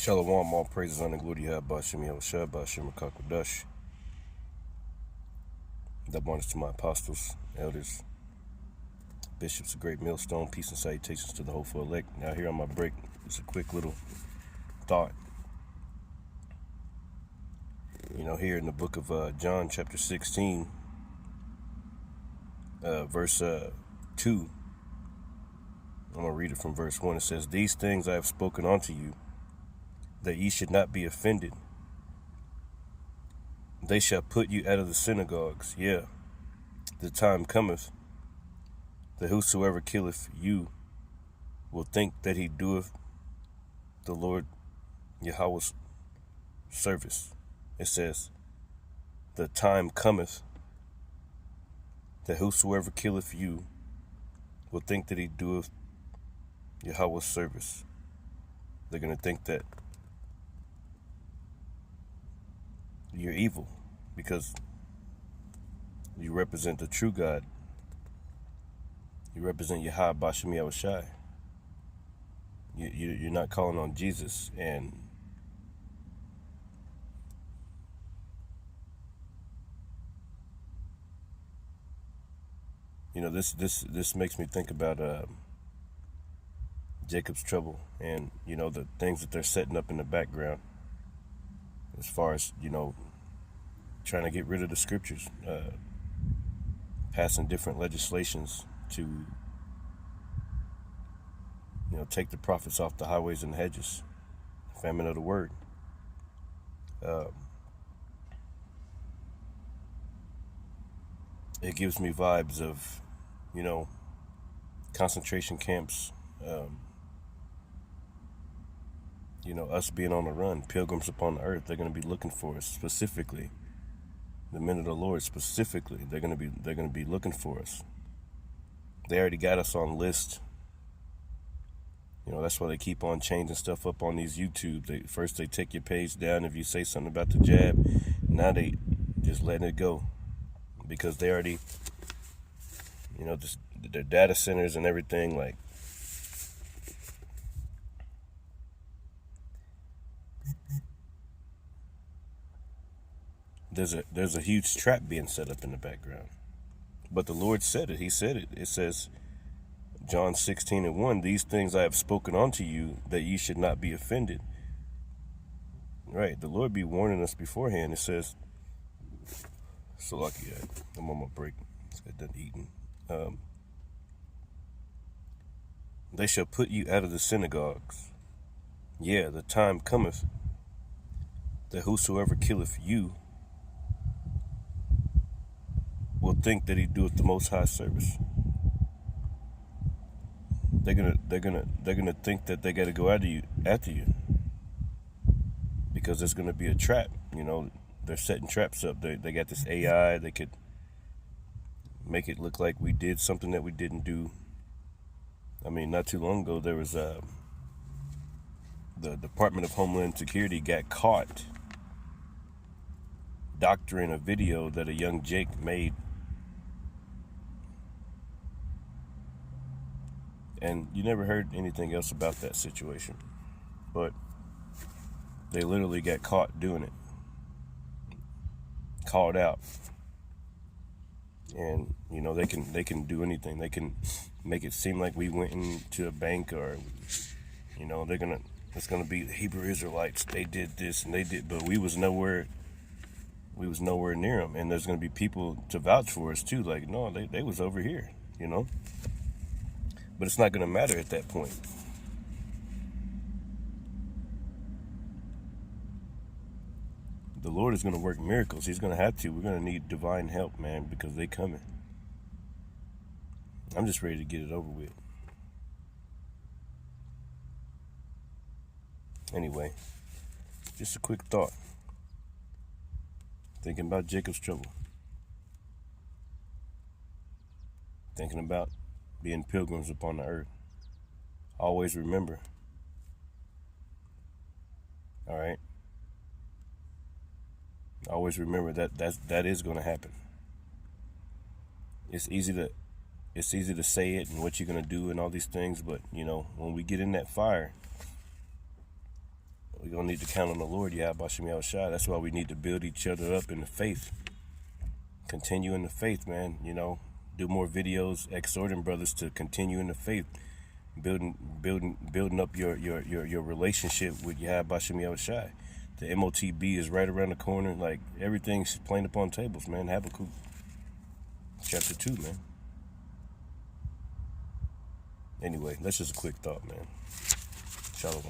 Shalom, all praises and glory to Bashim Yahushua, Bashim Kakwadash. Double honors to my apostles, elders, bishops, a great millstone, peace and salutations to the hopeful elect. Now here on my break, just a quick little thought. Here in the book of John, chapter 16, verse 2, I'm going to read it from verse 1. It says, "These things I have spoken unto you, that ye should not be offended. They shall put you out of the synagogues. Yeah, the time cometh, that whosoever killeth you will think that he doeth the Lord Yahweh's service." It says, "The time cometh, that whosoever killeth you will think that he doeth Yahweh's service." They're going to think that you're evil because you represent the true God. You represent Yahweh Bashim Yahushai. You're not calling on Jesus. And this makes me think about Jacob's trouble and the things that they're setting up in the background as far as trying to get rid of the scriptures, passing different legislations to take the prophets off the highways and hedges. Famine of the word. It gives me vibes of concentration camps, us being on the run, pilgrims upon the earth. They're going to be looking for us specifically. The men of the Lord specifically, they're going to be looking for us. They already got us on list. That's why they keep on changing stuff up on these YouTube. First they take your page down if you say something about the jab. Now they just letting it go because they already, their data centers and everything. Like, there's a huge trap being set up in the background. But the Lord said it. He said it. It says, John 16:1, "These things I have spoken unto you, that ye should not be offended." Right. The Lord be warning us beforehand. It says, so lucky I'm on my break. Let's get done eating. "They shall put you out of the synagogues. Yeah, the time cometh, that whosoever killeth you will think that he doeth the Most High service." They're gonna think that they got to go after you because there's gonna be a trap. They're setting traps up. They got this AI. They could make it look like we did something that we didn't do. I mean, not too long ago there was the Department of Homeland Security got caught doctoring a video that a young Jake made. And you never heard anything else about that situation. But they literally got caught doing it. Called out. And, they can do anything. They can make it seem like we went into a bank or, it's gonna be the Hebrew Israelites. They did this and they did, but we was nowhere near them. And there's gonna be people to vouch for us too. Like, no, they was over here, But it's not going to matter at that point. The Lord is going to work miracles. He's going to have to. We're going to need divine help, man, because they coming. I'm just ready to get it over with. Anyway, just a quick thought. Thinking about Jacob's trouble. Thinking about being pilgrims upon the earth. Always remember. All right. Always remember that is going to happen. It's easy to say it and what you're going to do and all these things, but when we get in that fire, we're going to need to count on the Lord, Yahweh Shem Yahushua. That's why we need to build each other up in the faith. Continue in the faith, man. You know, do more videos exhorting brothers to continue in the faith. Building up your relationship with Yahweh Shem Yahushua. The MOTB is right around the corner. Like, everything's playing upon tables, man. Habakkuk chapter 2, man. Anyway, that's just a quick thought, man. Shalom.